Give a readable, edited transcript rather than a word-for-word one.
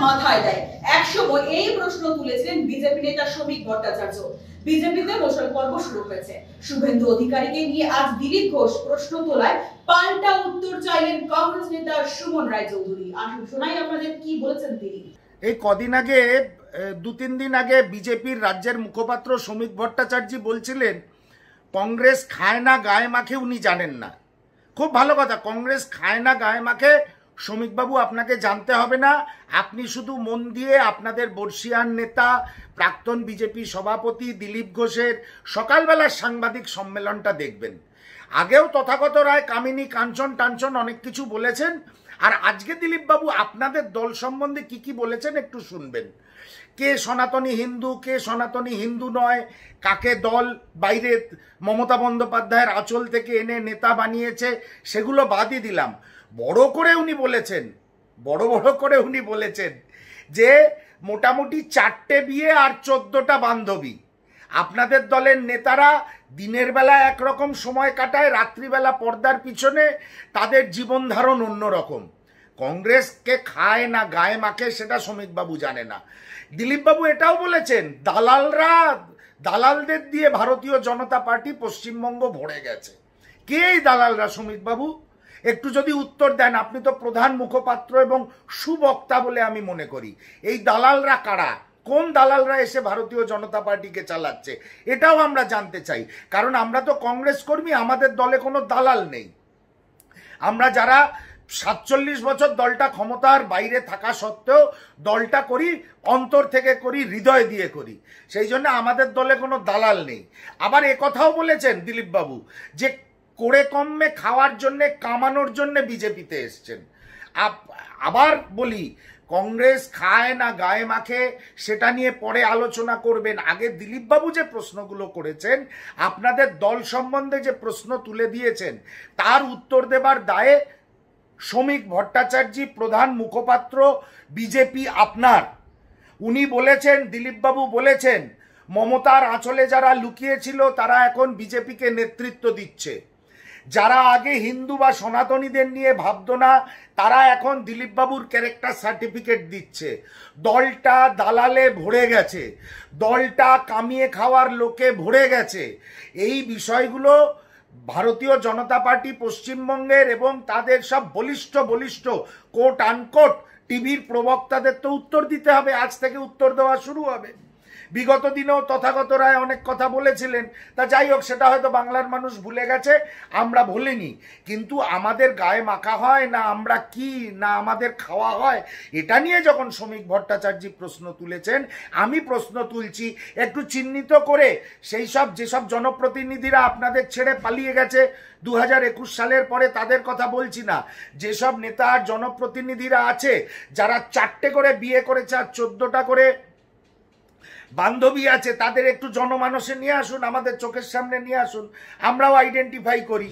মাথায় দেয়। একসময় এই প্রশ্ন তুলেছিলেন বিজেপি নেতা শ্রমিক ভট্টাচার্য। বিজেপিতে গোসল পর্ব শুরু হয়েছে। শুভেন্দু অধিকারীকে নিয়ে আজ দিলীপ ঘোষ প্রশ্ন তোলায় পাল্টা উত্তর চাইলেন কংগ্রেস নেতা সুমন রায়চৌধুরী। আসুন শোনাই আপনাদের কি বলেছেন তিনি। এই কদিন আগে, 2-3 দিন আগে বিজেপির রাজ্যের মুখপাত্র শ্রমিক ভট্টাচার্য বলছিলেন কংগ্রেস খায় না গায়ে মাখে, উনি জানেন না। খুব ভালো কথা, কংগ্রেস খায় না গায়ে মাখে শ্রমিকবাবু আপনাকে জানতে হবে না। আপনি শুধু মন দিয়ে আপনাদের বর্ষিয়ান নেতা প্রাক্তন বিজেপি সভাপতি দিলীপ ঘোষের সকালবেলার সাংবাদিক সম্মেলনটা দেখবেন। আগেও তথাগত রায়, কামিনী, কাঞ্চন টাঞ্চন অনেক কিছু বলেছেন। আর আজকে দিলীপবাবু আপনাদের দল সম্বন্ধে কি কি বলেছেন একটু শুনবেন। কে সনাতনী হিন্দু, কে সনাতনী হিন্দু নয়, কাকে দল বাইরে মমতা বন্দ্যোপাধ্যায়ের আঁচল থেকে এনে নেতা বানিয়েছে, সেগুলো বাদই দিলাম। বড় করে উনি বলেছেন যে মোটামুটি 4টে বিয়ে আর 14টা বান্ধবী। আপনাদের দলের নেতারা দিনের বেলা একরকম সময় কাটায়, রাত্রিবেলা পর্দার পিছনে তাদের জীবন ধারণ অন্যরকম। কংগ্রেসকে খায় না গায়ে মাখে সেটা শ্রমিকবাবু জানে না। দিলীপবাবু এটাও বলেছেন দালালদের দিয়ে ভারতীয় জনতা পার্টি পশ্চিমবঙ্গ ভরে গেছে। কে এই দালালরা শ্রমিকবাবু? একটু যদি উত্তর দেন। আপনি তো প্রধান মুখপাত্র এবং সুবক্তা বলে আমি মনে করি। এই দালালরা কারা? কোন দালালরা এসে ভারতীয় জনতা পার্টিকে চালাচ্ছে এটাও আমরা জানতে চাই। কারণ আমরা তো কংগ্রেস কর্মী, আমাদের দলে কোনো দালাল নেই। আমরা যারা 47 বছর দলটা ক্ষমতার বাইরে থাকা সত্ত্বেও দলটা করি, অন্তর থেকে করি, হৃদয় দিয়ে করি। সেই জন্য আমাদের দলে কোনো দালাল নেই। আবার কথাও বলেছেন দিলীপবাবু যে করে কমে খাওয়ার জন্যে, কামানোর জন্যে বিজেপিতে এসছেন। আবার বলি, কংগ্রেস খায় না গায়ে মাখে সেটা নিয়ে পরে আলোচনা করবেন। আগে দিলীপবাবু যে প্রশ্নগুলো করেছেন, আপনাদের দল সম্বন্ধে যে প্রশ্ন তুলে দিয়েছেন, তার উত্তর দেবার দায়ে শ্রমিক ভট্টাচার্য প্রধান মুখপাত্র বিজেপি আপনার। উনি বলেছেন, দিলীপবাবু বলেছেন, মমতার আঁচলে যারা লুকিয়েছিল তারা এখন বিজেপিকে নেতৃত্ব দিচ্ছে। যারা আগে হিন্দু বা সনাতনীদের নিয়ে ভাবতো না, তারা এখন দিলীপবাবুর ক্যারেক্টার সার্টিফিকেট দিচ্ছে। দলটা দালালে ভরে গেছে, দলটা কামিয়ে খাওয়ার লোকে ভরে গেছে। এই বিষয়গুলো ভারতীয় জনতা পার্টি পশ্চিমবঙ্গের এবং তাদের সব বলিষ্ঠ কোট আনকোট টিভির প্রবক্তাদের তো উত্তর দিতে হবে। আজ থেকে উত্তর দেওয়া শুরু হবে। বিগত দিনেও তথাগত রায় অনেক কথা বলেছিলেন, তা যাই হোক, সেটা হয়তো বাংলার মানুষ ভুলে গেছে, আমরা ভুলিনি। কিন্তু আমাদের গায়ে মাখা হয় না, আমরা কি না আমাদের খাওয়া হয়, এটা নিয়ে যখন শ্রমিক ভট্টাচার্য প্রশ্ন তুলেছেন, আমি প্রশ্ন তুলছি একটু চিহ্নিত করে। সেই সব যেসব জনপ্রতিনিধিরা আপনাদের ছেড়ে পালিয়ে গেছে 2021 সালের পরে, তাদের কথা বলছি না। যেসব নেতা আর জনপ্রতিনিধিরা আছে যারা 4টে করে বিয়ে করেছে আর 14টা করে বান্ধবী আছে, তাদের একটু জনমানসে নিয়ে আসুন, আমাদের চোখের সামনে নিয়ে আসুন, আমরাও আইডেন্টিফাই করি।